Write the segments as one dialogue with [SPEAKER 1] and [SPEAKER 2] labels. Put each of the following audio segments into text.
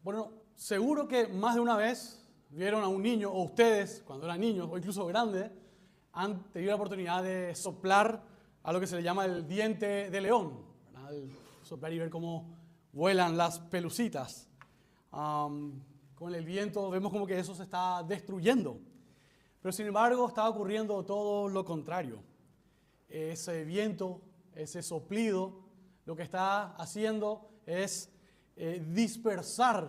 [SPEAKER 1] Bueno, seguro que más de una vez vieron a un niño, o ustedes, cuando eran niños, o incluso grandes, han tenido la oportunidad de soplar a lo que se le llama el diente de león, ¿verdad? El soplar y ver cómo vuelan las pelucitas. Con el viento vemos como que eso se está destruyendo. Pero sin embargo está ocurriendo todo lo contrario. Ese viento, ese soplido, lo que está haciendo es dispersar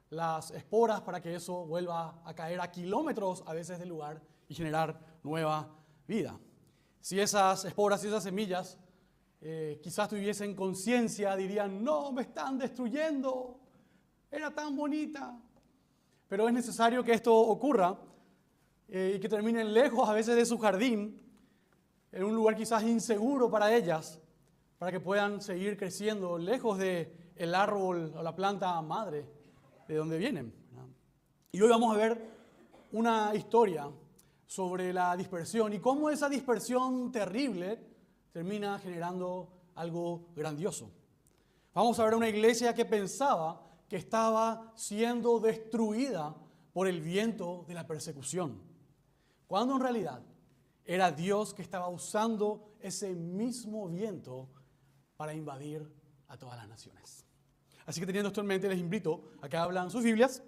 [SPEAKER 1] las esporas para que eso vuelva a caer a kilómetros a veces del lugar y generar nueva vida. Si esas esporas y esas semillas quizás tuviesen conciencia, dirían: no, me están destruyendo, era tan bonita. Pero es necesario que esto ocurra y que terminen lejos a veces de su jardín, en un lugar quizás inseguro para ellas, para que puedan seguir creciendo lejos del árbol o la planta madre de donde vienen. Y hoy vamos a ver una historia sobre la dispersión y cómo esa dispersión terrible termina generando algo grandioso. Vamos a ver una iglesia que pensaba que estaba siendo destruida por el viento de la persecución, cuando en realidad era Dios que estaba usando ese mismo viento para invadir a todas las naciones. Así que teniendo esto en mente, les invito a que abran sus Biblias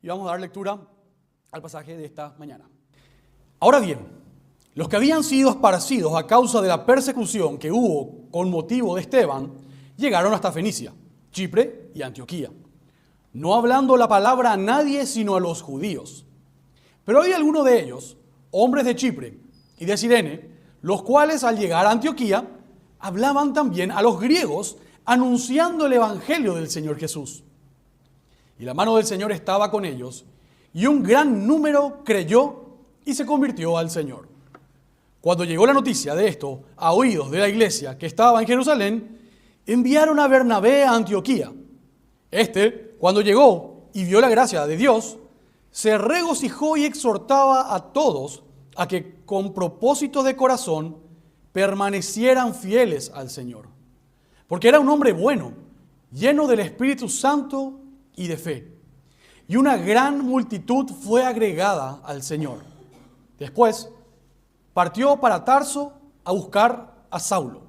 [SPEAKER 1] y vamos a dar lectura al pasaje de esta mañana. Ahora bien, los que habían sido esparcidos a causa de la persecución que hubo con motivo de Esteban, llegaron hasta Fenicia, Chipre y Antioquía, no hablando la palabra a nadie sino a los judíos. Pero había algunos de ellos, hombres de Chipre y de Cirene, los cuales al llegar a Antioquía hablaban también a los griegos, anunciando el evangelio del Señor Jesús. Y la mano del Señor estaba con ellos, y un gran número creyó y se convirtió al Señor. Cuando llegó la noticia de esto a oídos de la iglesia que estaba en Jerusalén, enviaron a Bernabé a Antioquía. Cuando llegó y vio la gracia de Dios, se regocijó y exhortaba a todos a que con propósito de corazón permanecieran fieles al Señor. Porque era un hombre bueno, lleno del Espíritu Santo y de fe. Y una gran multitud fue agregada al Señor. Después partió para Tarso a buscar a Saulo.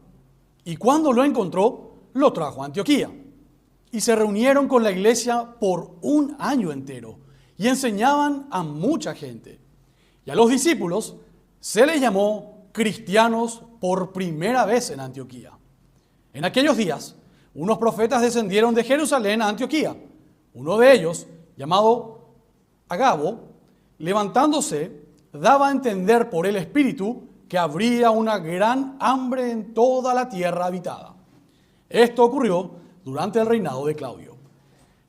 [SPEAKER 1] Y cuando lo encontró, lo trajo a Antioquía. Y se reunieron con la iglesia por un año entero y enseñaban a mucha gente. Y a los discípulos se les llamó cristianos por primera vez en Antioquía. En aquellos días, unos profetas descendieron de Jerusalén a Antioquía. Uno de ellos, llamado Agabo, levantándose, daba a entender por el Espíritu que habría una gran hambre en toda la tierra habitada. Esto ocurrió durante el reinado de Claudio.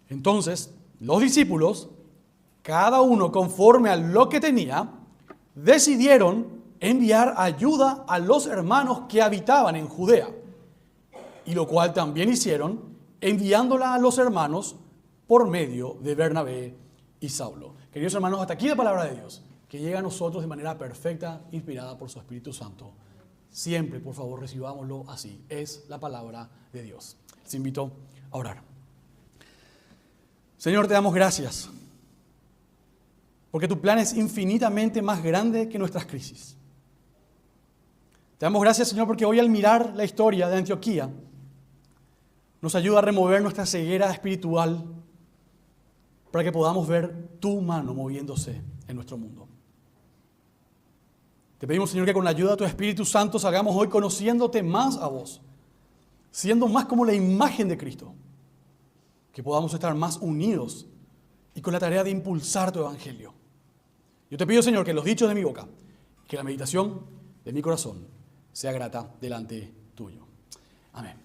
[SPEAKER 1] Entonces, los discípulos, cada uno conforme a lo que tenía, decidieron enviar ayuda a los hermanos que habitaban en Judea, y lo cual también hicieron, enviándola a los hermanos por medio de Bernabé y Saulo. Queridos hermanos, hasta aquí la palabra de Dios, que llega a nosotros de manera perfecta, inspirada por su Espíritu Santo. Siempre, por favor, recibámoslo así. Es la palabra de Dios. Les invito a orar. Señor, te damos gracias, porque tu plan es infinitamente más grande que nuestras crisis. Te damos gracias, Señor, porque hoy al mirar la historia de Antioquía, nos ayuda a remover nuestra ceguera espiritual para que podamos ver tu mano moviéndose en nuestro mundo. Te pedimos, Señor, que con la ayuda de tu Espíritu Santo salgamos hoy conociéndote más a vos, siendo más como la imagen de Cristo, que podamos estar más unidos y con la tarea de impulsar tu evangelio. Yo te pido, Señor, que los dichos de mi boca, que la meditación de mi corazón sea grata delante tuyo. Amén.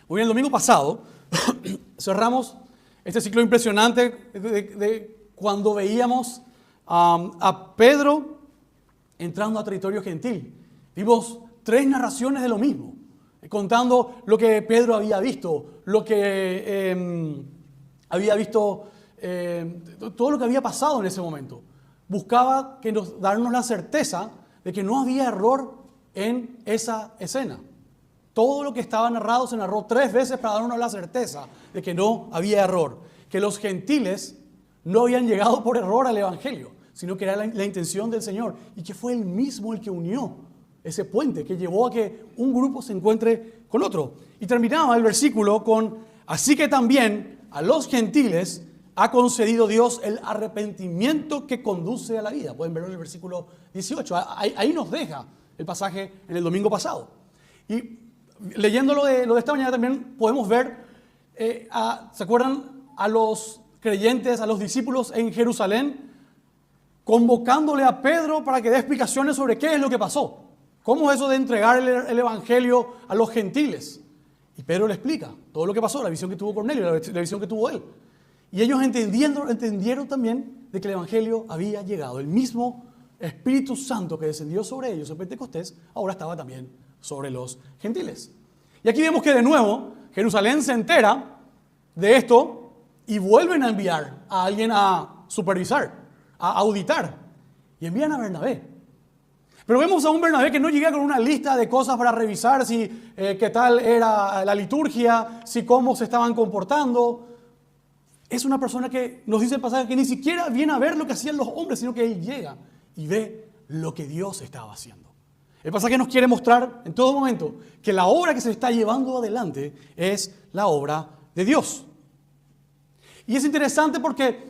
[SPEAKER 1] Muy bien, el domingo pasado cerramos este ciclo impresionante de cuando veíamos a Pedro entrando a territorio gentil. Vimos 3 narraciones de lo mismo, contando lo que Pedro había visto, lo que había visto, todo lo que había pasado en ese momento. Buscaba darnos la certeza de que no había error en esa escena. Todo lo que estaba narrado se narró 3 veces para darnos la certeza de que no había error, que los gentiles no habían llegado por error al Evangelio, sino que era la intención del Señor y que fue Él mismo el que unió ese puente, que llevó a que un grupo se encuentre con otro. Y terminaba el versículo con: así que también a los gentiles ha concedido Dios el arrepentimiento que conduce a la vida. Pueden verlo en el versículo 18. Ahí nos deja el pasaje en el domingo pasado. Y leyendo lo de esta mañana también podemos ver, ¿se acuerdan? A los creyentes, a los discípulos en Jerusalén, convocándole a Pedro para que dé explicaciones sobre qué es lo que pasó. ¿Cómo es eso de entregar el Evangelio a los gentiles? Y Pedro le explica todo lo que pasó, la visión que tuvo Cornelio, la visión que tuvo él. Y ellos entendieron también de que el Evangelio había llegado. El mismo Espíritu Santo que descendió sobre ellos en Pentecostés, ahora estaba también sobre los gentiles. Y aquí vemos que de nuevo Jerusalén se entera de esto y vuelven a enviar a alguien a supervisar, a auditar. Y envían a Bernabé. Pero vemos a un Bernabé que no llega con una lista de cosas para revisar si qué tal era la liturgia, si cómo se estaban comportando. Es una persona que nos dice el pasaje que ni siquiera viene a ver lo que hacían los hombres, sino que él llega y ve lo que Dios estaba haciendo. El pasaje nos quiere mostrar en todo momento que la obra que se está llevando adelante es la obra de Dios. Y es interesante porque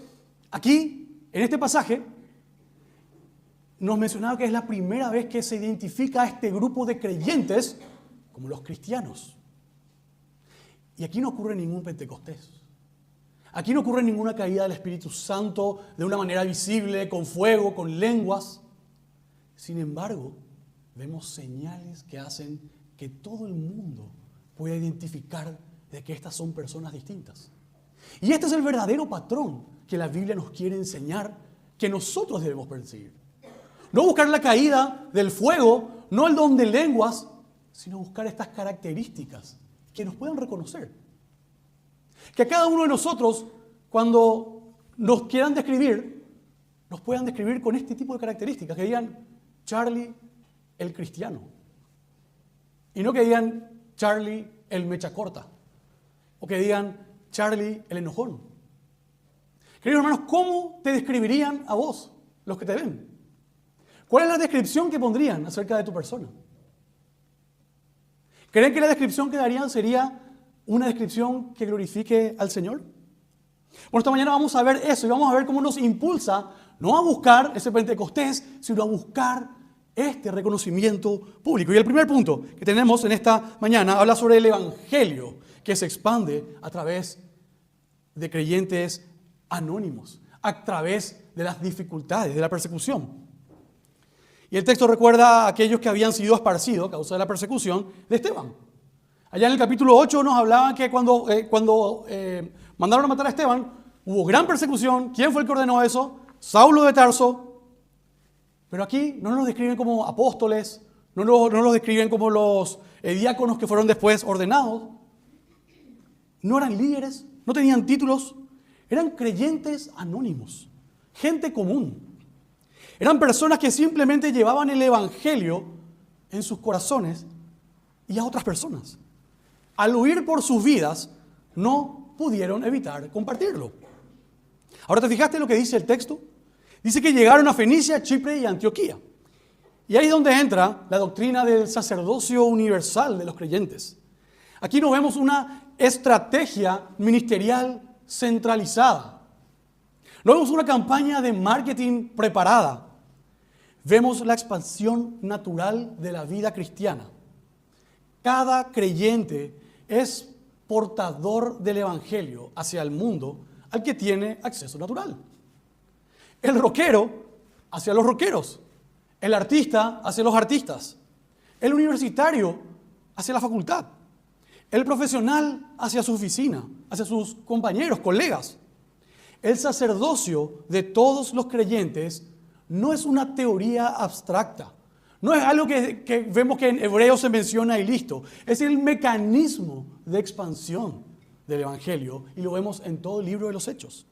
[SPEAKER 1] aquí, en este pasaje, nos mencionaba que es la primera vez que se identifica a este grupo de creyentes como los cristianos. Y aquí no ocurre ningún Pentecostés. Aquí no ocurre ninguna caída del Espíritu Santo de una manera visible, con fuego, con lenguas. Sin embargo, vemos señales que hacen que todo el mundo pueda identificar de que estas son personas distintas. Y este es el verdadero patrón que la Biblia nos quiere enseñar que nosotros debemos perseguir. No buscar la caída del fuego, no el don de lenguas, sino buscar estas características que nos puedan reconocer. Que a cada uno de nosotros, cuando nos quieran describir, nos puedan describir con este tipo de características. Que digan Charlie el cristiano. Y no que digan Charlie el mecha corta. O que digan Charlie el enojón. Queridos hermanos, ¿cómo te describirían a vos, los que te ven? ¿Cuál es la descripción que pondrían acerca de tu persona? ¿Creen que la descripción que darían sería una descripción que glorifique al Señor? Bueno, esta mañana vamos a ver eso y vamos a ver cómo nos impulsa no a buscar ese Pentecostés, sino a buscar este reconocimiento público. Y el primer punto que tenemos en esta mañana habla sobre el Evangelio que se expande a través de creyentes anónimos, a través de las dificultades, de la persecución. Y el texto recuerda a aquellos que habían sido esparcidos a causa de la persecución de Esteban. Allá en el capítulo 8 nos hablaban que cuando mandaron a matar a Esteban, hubo gran persecución. ¿Quién fue el que ordenó eso? Saulo de Tarso. Pero aquí no nos describen como apóstoles, no nos describen como los diáconos que fueron después ordenados. No eran líderes, no tenían títulos, eran creyentes anónimos, gente común. Eran personas que simplemente llevaban el Evangelio en sus corazones y a otras personas. Al huir por sus vidas, no pudieron evitar compartirlo. Ahora, ¿te fijaste lo que dice el texto? Dice que llegaron a Fenicia, Chipre y Antioquía. Y ahí es donde entra la doctrina del sacerdocio universal de los creyentes. Aquí no vemos una estrategia ministerial centralizada. No vemos una campaña de marketing preparada. Vemos la expansión natural de la vida cristiana. Cada creyente es portador del Evangelio hacia el mundo al que tiene acceso natural. El rockero hacia los rockeros. El artista hacia los artistas. El universitario hacia la facultad. El profesional hacia su oficina, hacia sus compañeros, colegas. El sacerdocio de todos los creyentes no es una teoría abstracta. No es algo que vemos que en Hebreos se menciona y listo. Es el mecanismo de expansión del Evangelio y lo vemos en todo el libro de los Hechos.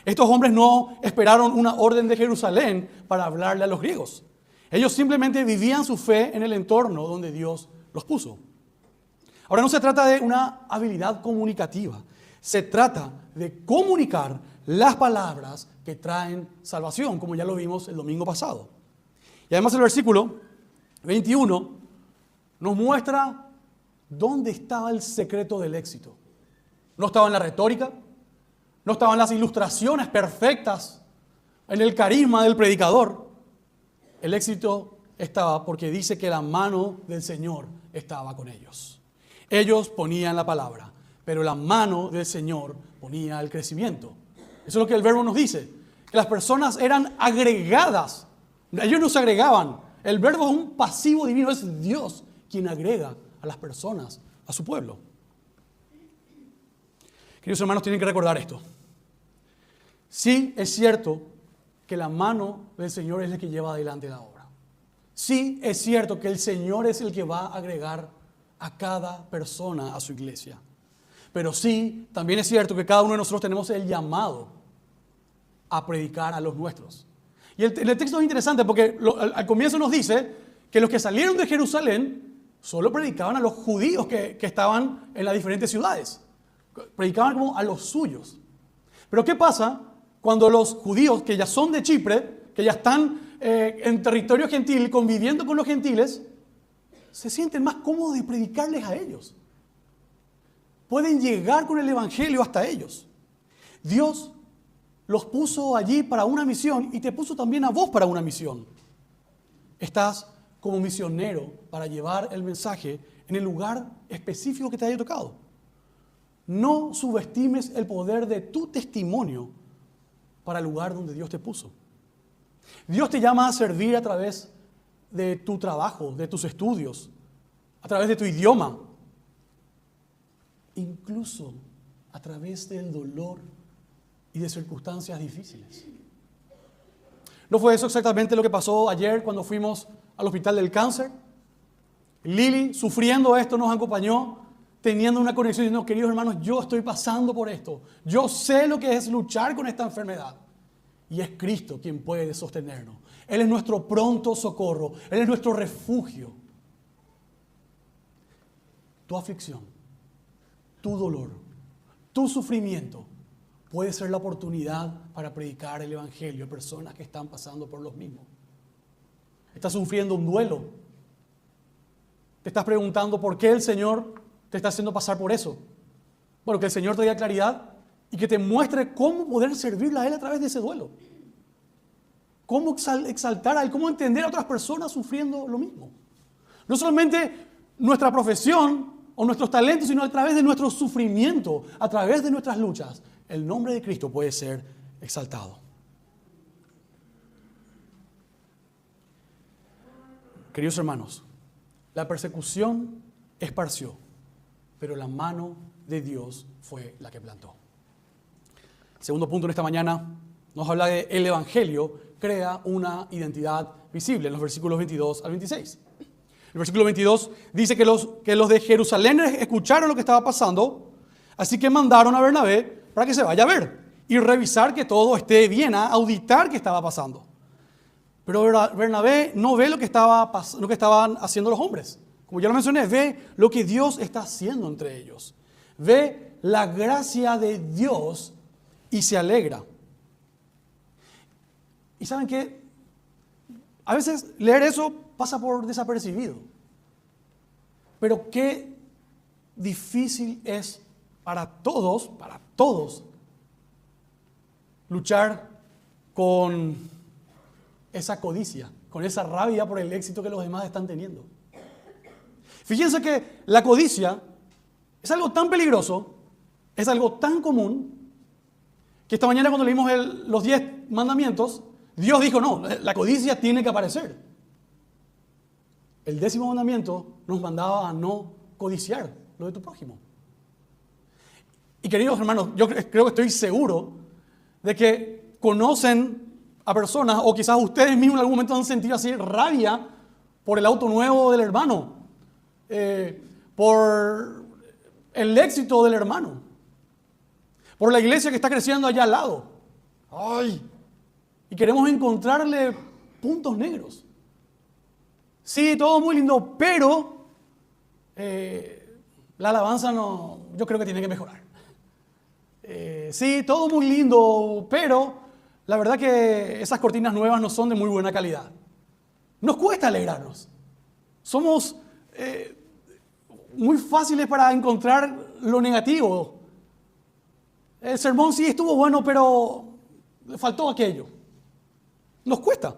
[SPEAKER 1] Estos hombres no esperaron una orden de Jerusalén para hablarle a los griegos. Ellos simplemente vivían su fe en el entorno donde Dios los puso. Ahora, no se trata de una habilidad comunicativa, Se trata de comunicar las palabras que traen salvación, como ya lo vimos el domingo pasado. Y además el versículo 21 nos muestra dónde estaba el secreto del éxito. No estaba en la retórica, no estaba en las ilustraciones perfectas, en el carisma del predicador. El éxito estaba porque dice que la mano del Señor estaba con ellos. Ellos ponían la palabra, pero la mano del Señor ponía el crecimiento. Eso es lo que el verbo nos dice, que las personas eran agregadas. Ellos no se agregaban. El verbo es un pasivo divino, es Dios quien agrega a las personas a su pueblo. Queridos hermanos, tienen que recordar esto. Sí, es cierto que la mano del Señor es el que lleva adelante la obra. Sí, es cierto que el Señor es el que va a agregar a cada persona a su iglesia. Pero sí, también es cierto que cada uno de nosotros tenemos el llamado a predicar a los nuestros. Y el texto es interesante porque al comienzo nos dice que los que salieron de Jerusalén solo predicaban a los judíos que estaban en las diferentes ciudades. Predicaban como a los suyos. Pero ¿qué pasa cuando los judíos que ya son de Chipre, que ya están en territorio gentil, conviviendo con los gentiles, se sienten más cómodos de predicarles a ellos? Pueden llegar con el evangelio hasta ellos. Dios los puso allí para una misión y te puso también a vos para una misión. Estás como misionero para llevar el mensaje en el lugar específico que te haya tocado. No subestimes el poder de tu testimonio para el lugar donde Dios te puso. Dios te llama a servir a través de tu trabajo, de tus estudios, a través de tu idioma, incluso a través del dolor y de circunstancias difíciles. ¿No fue eso exactamente lo que pasó ayer cuando fuimos al hospital del cáncer? Lili, sufriendo esto, nos acompañó, teniendo una conexión diciendo, queridos hermanos, yo estoy pasando por esto. Yo sé lo que es luchar con esta enfermedad. Y es Cristo quien puede sostenernos. Él es nuestro pronto socorro. Él es nuestro refugio. Tu aflicción, tu dolor, tu sufrimiento puede ser la oportunidad para predicar el evangelio a personas que están pasando por los mismos. Estás sufriendo un duelo. Te estás preguntando por qué el Señor te está haciendo pasar por eso. Bueno, que el Señor te dé claridad y que te muestre cómo poder servirle a Él a través de ese duelo. Cómo exaltar a Él, cómo entender a otras personas sufriendo lo mismo. No solamente nuestra profesión o nuestros talentos, sino a través de nuestro sufrimiento, a través de nuestras luchas, el nombre de Cristo puede ser exaltado. Queridos hermanos, la persecución esparció, pero la mano de Dios fue la que plantó. Segundo punto en esta mañana, nos habla de el Evangelio crea una identidad visible en los versículos 22 al 26. El versículo 22 dice que los de Jerusalén escucharon lo que estaba pasando, así que mandaron a Bernabé para que se vaya a ver y revisar que todo esté bien, a auditar qué estaba pasando. Pero Bernabé no ve lo que estaban haciendo los hombres. Como ya lo mencioné, ve lo que Dios está haciendo entre ellos. Ve la gracia de Dios y se alegra. ¿Y saben qué? A veces leer eso pasa por desapercibido. Pero qué difícil es para todos, luchar con esa codicia, con esa rabia por el éxito que los demás están teniendo. Fíjense que la codicia es algo tan peligroso, es algo tan común, que esta mañana cuando leímos los 10 mandamientos, Dios dijo, no, la codicia tiene que aparecer. El 10º mandamiento nos mandaba a no codiciar lo de tu prójimo. Y queridos hermanos, yo creo que estoy seguro de que conocen a personas, o quizás ustedes mismos en algún momento han sentido así rabia por el auto nuevo del hermano, por el éxito del hermano, por la iglesia que está creciendo allá al lado. ¡Ay! Y queremos encontrarle puntos negros. Sí, todo muy lindo, pero la alabanza no, yo creo que tiene que mejorar. Sí, todo muy lindo, pero la verdad que esas cortinas nuevas no son de muy buena calidad. Nos cuesta alegrarnos. Somos muy fáciles para encontrar lo negativo. El sermón sí estuvo bueno, pero le faltó aquello. Nos cuesta.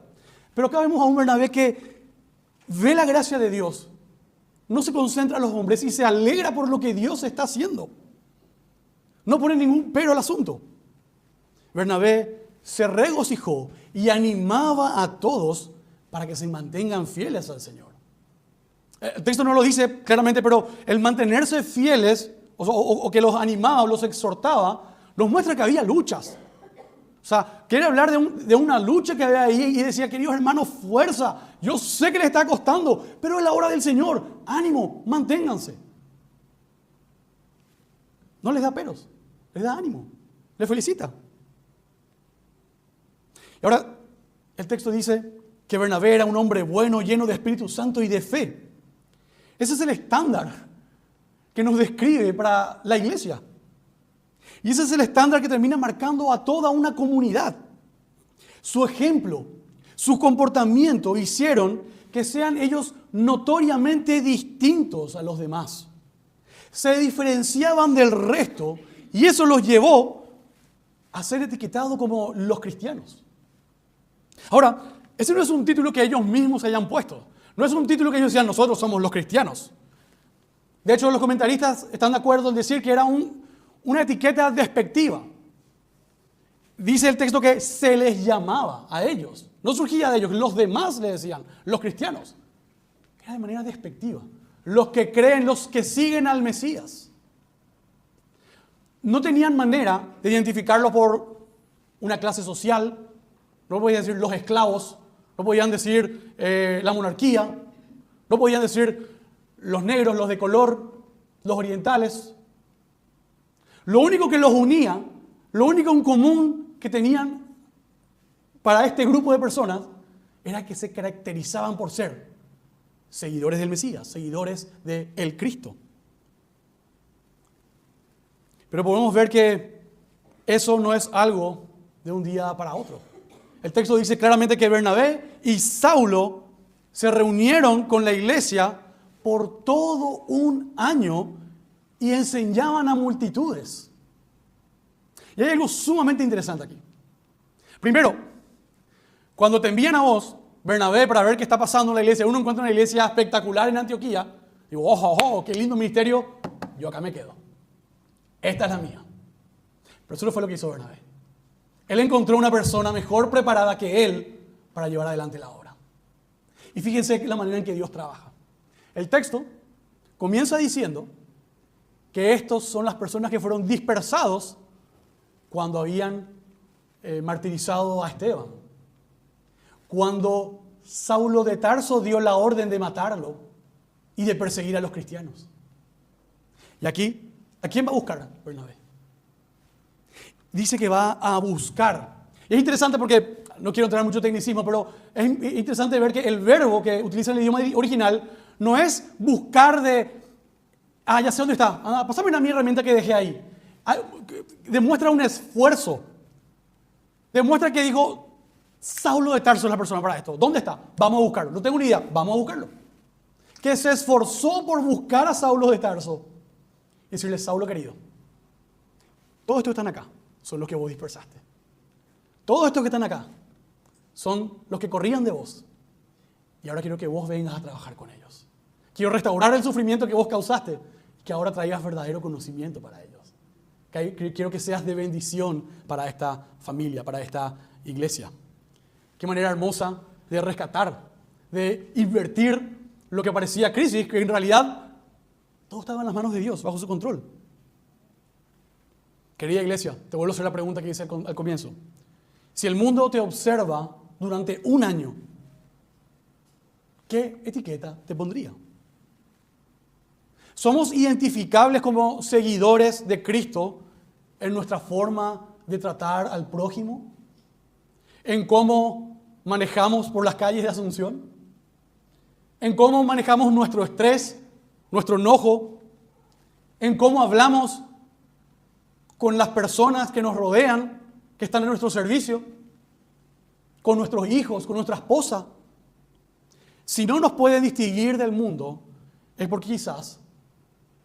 [SPEAKER 1] Pero acá vemos a un Bernabé que ve la gracia de Dios. No se concentra en los hombres y se alegra por lo que Dios está haciendo. No pone ningún pero al asunto. Bernabé se regocijó y animaba a todos para que se mantengan fieles al Señor. El texto no lo dice claramente, pero el mantenerse fieles, o que los animaba o los exhortaba, nos muestra que había luchas. O sea, quiere hablar de una lucha que había ahí y decía, queridos hermanos, fuerza. Yo sé que les está costando, pero es la hora del Señor. Ánimo, manténganse. No les da peros, les da ánimo, les felicita. Y ahora, el texto dice que Bernabé era un hombre bueno, lleno de Espíritu Santo y de fe. Ese es el estándar que nos describe para la iglesia. Y ese es el estándar que termina marcando a toda una comunidad. Su ejemplo, su comportamiento hicieron que sean ellos notoriamente distintos a los demás. Se diferenciaban del resto y eso los llevó a ser etiquetados como los cristianos. Ahora, ese no es un título que ellos mismos se hayan puesto. No es un título que ellos decían, nosotros somos los cristianos. De hecho, los comentaristas están de acuerdo en decir que era una etiqueta despectiva. Dice el texto que se les llamaba a ellos. No surgía de ellos, los demás le decían, los cristianos. Era de manera despectiva. Los que creen, los que siguen al Mesías. No tenían manera de identificarlo por una clase social. No podían decir los esclavos, no podían decir la monarquía, no podían decir los negros, los de color, los orientales. Lo único que los unía, lo único en común que tenían para este grupo de personas era que se caracterizaban por ser seguidores del Mesías, seguidores del Cristo. Pero podemos ver que eso no es algo de un día para otro. El texto dice claramente que Bernabé y Saulo se reunieron con la iglesia por todo un año y enseñaban a multitudes. Y hay algo sumamente interesante aquí. Primero, cuando te envían a vos, Bernabé, para ver qué está pasando en la iglesia, uno encuentra una iglesia espectacular en Antioquía, digo, ojo, qué lindo ministerio, yo acá me quedo. Esta es la mía. Pero eso no fue lo que hizo Bernabé. Él encontró una persona mejor preparada que él para llevar adelante la obra. Y fíjense la manera en que Dios trabaja. El texto comienza diciendo que estos son las personas que fueron dispersados cuando habían martirizado a Esteban. Cuando Saulo de Tarso dio la orden de matarlo y de perseguir a los cristianos. Y aquí, ¿a quién va a buscar Bernabé? Dice que va a buscar. Y es interesante porque, no quiero entrar en mucho tecnicismo, pero es interesante ver que el verbo que utiliza en el idioma original no es buscar ya sé dónde está, pasame mi herramienta que dejé ahí. Demuestra un esfuerzo. Demuestra que dijo, Saulo de Tarso es la persona para esto. ¿Dónde está? Vamos a buscarlo. No tengo ni idea, vamos a buscarlo. Que se esforzó por buscar a Saulo de Tarso. Y decirle, Saulo querido, todos estos que están acá son los que vos dispersaste. Todos estos que están acá son los que corrían de vos. Y ahora quiero que vos vengas a trabajar con ellos. Quiero restaurar el sufrimiento que vos causaste y que ahora traigas verdadero conocimiento para ellos. Quiero que seas de bendición para esta familia, para esta iglesia. Qué manera hermosa de rescatar, de invertir lo que parecía crisis, que en realidad todo estaba en las manos de Dios, bajo su control. Querida iglesia, te vuelvo a hacer la pregunta que hice al comienzo. Si el mundo te observa durante un año, ¿qué etiqueta te pondría? ¿Somos identificables como seguidores de Cristo en nuestra forma de tratar al prójimo? ¿En cómo manejamos por las calles de Asunción? ¿En cómo manejamos nuestro estrés, nuestro enojo? ¿En cómo hablamos con las personas que nos rodean, que están en nuestro servicio, con nuestros hijos, con nuestra esposa. Si no nos puede distinguir del mundo, es porque quizás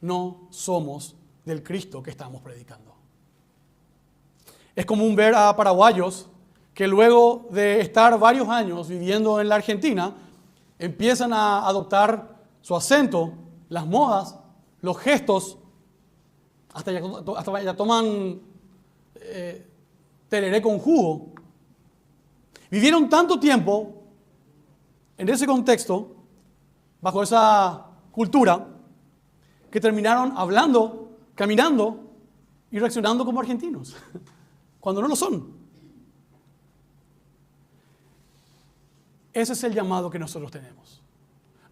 [SPEAKER 1] no somos del Cristo que estamos predicando. Es común ver a paraguayos que luego de estar varios años viviendo en la Argentina, empiezan a adoptar su acento, las modas, los gestos, hasta ya toman tereré con jugo. Vivieron tanto tiempo en ese contexto, bajo esa cultura, que terminaron hablando, caminando y reaccionando como argentinos, cuando no lo son. Ese es el llamado que nosotros tenemos.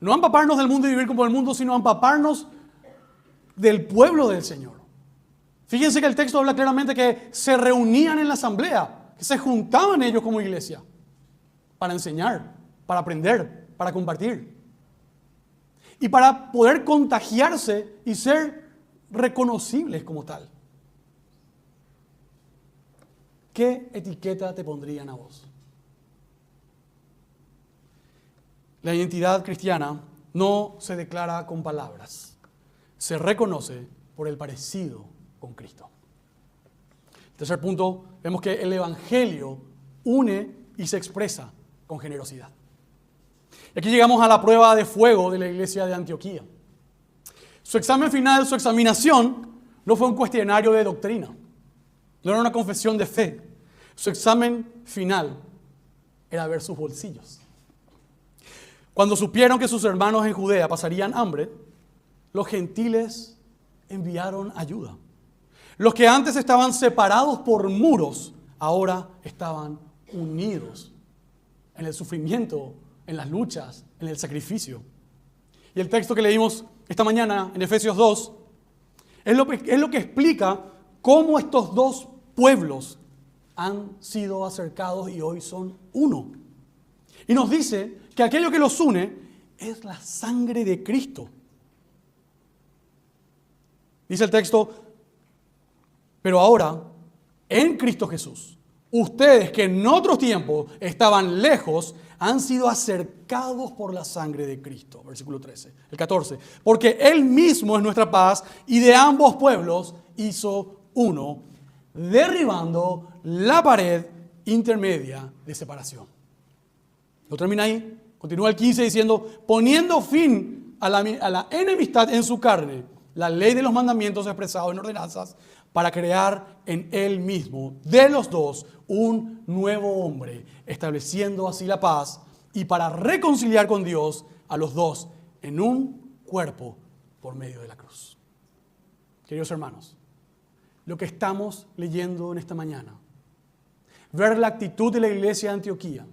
[SPEAKER 1] No empaparnos del mundo y vivir como el mundo, sino empaparnos del pueblo del Señor. Fíjense que el texto habla claramente que se reunían en la asamblea, que se juntaban ellos como iglesia para enseñar, para aprender, para compartir. Y para poder contagiarse y ser reconocibles como tal. ¿Qué etiqueta te pondrían a vos? La identidad cristiana no se declara con palabras, se reconoce por el parecido con Cristo. Tercer punto, vemos que el Evangelio une y se expresa con generosidad. Y aquí llegamos a la prueba de fuego de la iglesia de Antioquía. Su examen final, su examinación, no fue un cuestionario de doctrina, no era una confesión de fe. Su examen final era ver sus bolsillos. Cuando supieron que sus hermanos en Judea pasarían hambre, los gentiles enviaron ayuda. Los que antes estaban separados por muros, ahora estaban unidos en el sufrimiento, en las luchas, en el sacrificio. Y el texto que leímos esta mañana en Efesios 2 es lo que explica cómo estos dos pueblos han sido acercados y hoy son uno. Y nos dice que aquello que los une es la sangre de Cristo. Dice el texto, pero ahora, en Cristo Jesús, ustedes que en otros tiempos estaban lejos, han sido acercados por la sangre de Cristo. Versículo 13, el 14. Porque Él mismo es nuestra paz y de ambos pueblos hizo uno, derribando la pared intermedia de separación. No termina ahí. Continúa el 15 diciendo, poniendo fin a la enemistad en su carne, la ley de los mandamientos expresados en ordenanzas, para crear en Él mismo, de los dos, un nuevo hombre, estableciendo así la paz y para reconciliar con Dios a los dos en un cuerpo por medio de la cruz. Queridos hermanos, lo que estamos leyendo en esta mañana, ver la actitud de la iglesia de Antioquía,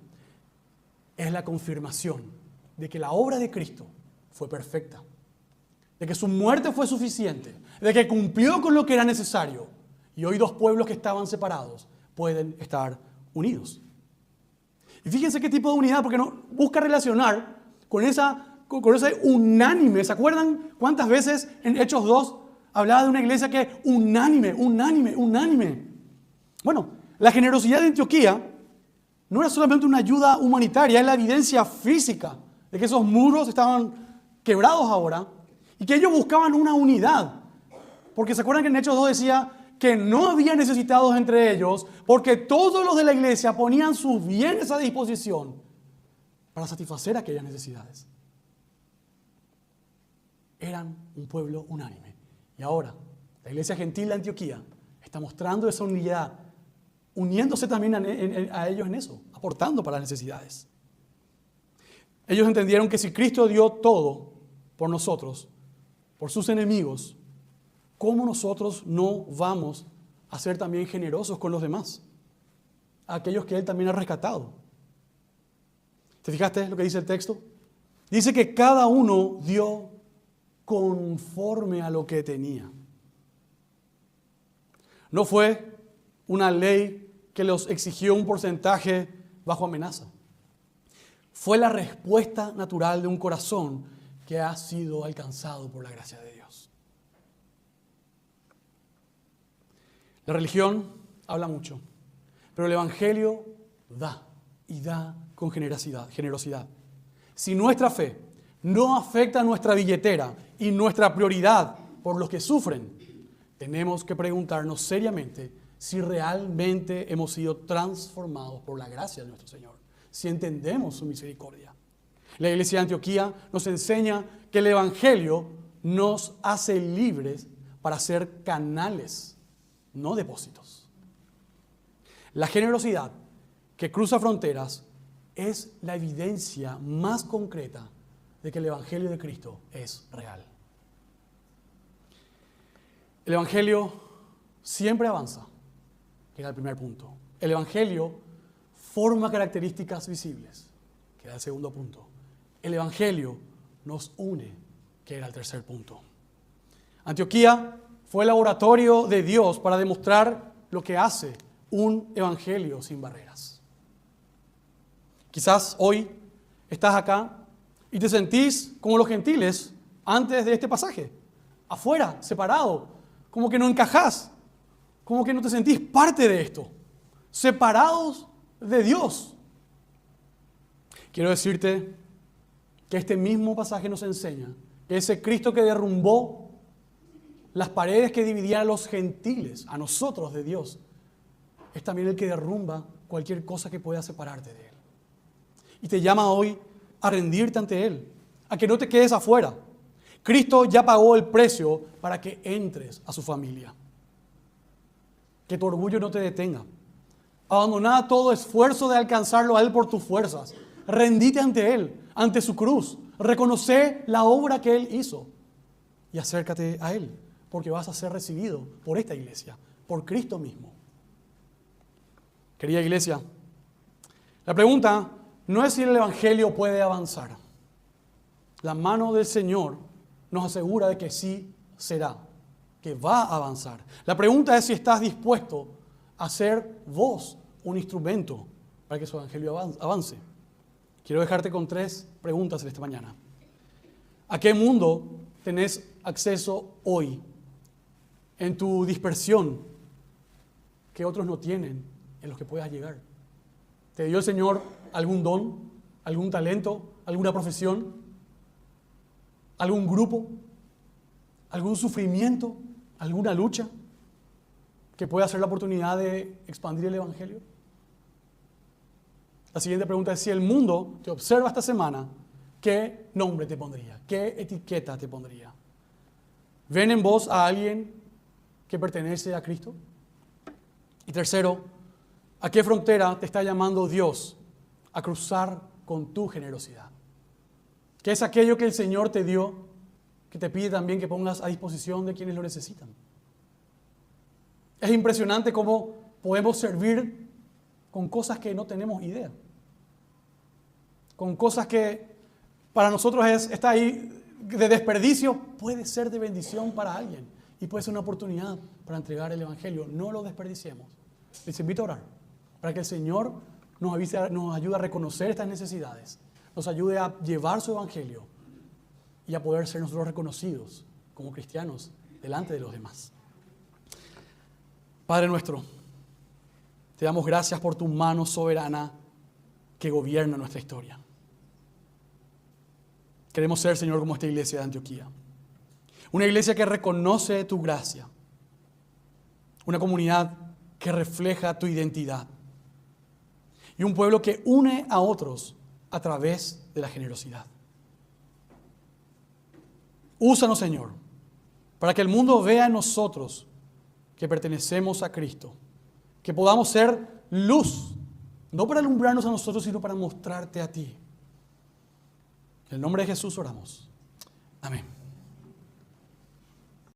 [SPEAKER 1] es la confirmación de que la obra de Cristo fue perfecta, de que su muerte fue suficiente, de que cumplió con lo que era necesario. Y hoy dos pueblos que estaban separados pueden estar unidos. Y fíjense qué tipo de unidad, porque no busca relacionar con ese unánime. ¿Se acuerdan cuántas veces en Hechos 2 hablaba de una iglesia que unánime? Bueno, la generosidad de Antioquía no era solamente una ayuda humanitaria, es la evidencia física de que esos muros estaban quebrados ahora y que ellos buscaban una unidad. Porque se acuerdan que en Hechos 2 decía que no había necesitados entre ellos porque todos los de la iglesia ponían sus bienes a disposición para satisfacer aquellas necesidades. Eran un pueblo unánime. Y ahora, la iglesia gentil de Antioquía está mostrando esa unidad, uniéndose también a ellos en eso, aportando para las necesidades. Ellos entendieron que si Cristo dio todo por nosotros, por sus enemigos, ¿cómo nosotros no vamos a ser también generosos con los demás? A aquellos que Él también ha rescatado. ¿Te fijaste lo que dice el texto? Dice que cada uno dio conforme a lo que tenía. No fue una ley que los exigió un porcentaje bajo amenaza. Fue la respuesta natural de un corazón que ha sido alcanzado por la gracia de Dios. La religión habla mucho, pero el Evangelio da y da con generosidad. Si nuestra fe no afecta nuestra billetera y nuestra prioridad por los que sufren, tenemos que preguntarnos seriamente si realmente hemos sido transformados por la gracia de nuestro Señor, si entendemos su misericordia. La iglesia de Antioquía nos enseña que el Evangelio nos hace libres para ser canales, no depósitos. La generosidad que cruza fronteras es la evidencia más concreta de que el Evangelio de Cristo es real. El Evangelio siempre avanza, que era el primer punto. El Evangelio forma características visibles, que era el segundo punto. El Evangelio nos une, que era el tercer punto. Antioquía fue el laboratorio de Dios para demostrar lo que hace un evangelio sin barreras. Quizás hoy estás acá y te sentís como los gentiles antes de este pasaje, afuera, separado, como que no encajás, como que no te sentís parte de esto, separados de Dios. Quiero decirte que este mismo pasaje nos enseña que ese Cristo que derrumbó las paredes que dividían a los gentiles, a nosotros de Dios, es también el que derrumba cualquier cosa que pueda separarte de Él. Y te llama hoy a rendirte ante Él, a que no te quedes afuera. Cristo ya pagó el precio para que entres a su familia. Que tu orgullo no te detenga. Abandona todo esfuerzo de alcanzarlo a Él por tus fuerzas. Rendite ante Él, ante su cruz. Reconoce la obra que Él hizo y acércate a Él, porque vas a ser recibido por esta iglesia, por Cristo mismo. Querida iglesia, la pregunta no es si el Evangelio puede avanzar. La mano del Señor nos asegura de que sí será, que va a avanzar. La pregunta es si estás dispuesto a ser vos un instrumento para que su Evangelio avance. Quiero dejarte con 3 preguntas esta mañana. ¿A qué mundo tenés acceso hoy en tu dispersión que otros no tienen, en los que puedas llegar? ¿Te dio el Señor algún don, algún talento, alguna profesión, algún grupo, algún sufrimiento, alguna lucha que pueda ser la oportunidad de expandir el Evangelio? La siguiente pregunta es: si el mundo te observa esta semana, ¿qué nombre te pondría? ¿Qué etiqueta te pondría? ¿Ven en vos a alguien que pertenece a Cristo? Y tercero, ¿a qué frontera te está llamando Dios a cruzar con tu generosidad? ¿Qué es aquello que el Señor te dio, que te pide también que pongas a disposición de quienes lo necesitan? Es impresionante cómo podemos servir con cosas que no tenemos idea. Con cosas que para nosotros está ahí de desperdicio, puede ser de bendición para alguien y puede ser una oportunidad para entregar el Evangelio. No lo desperdiciemos. Les invito a orar para que el Señor nos ayude a reconocer estas necesidades, nos ayude a llevar su Evangelio y a poder ser nosotros reconocidos como cristianos delante de los demás. Padre nuestro, te damos gracias por tu mano soberana que gobierna nuestra historia. Queremos ser, Señor, como esta iglesia de Antioquía. Una iglesia que reconoce tu gracia. Una comunidad que refleja tu identidad. Y un pueblo que une a otros a través de la generosidad. Úsanos, Señor, para que el mundo vea en nosotros que pertenecemos a Cristo. Que podamos ser luz, no para alumbrarnos a nosotros, sino para mostrarte a ti. En el nombre de Jesús oramos. Amén.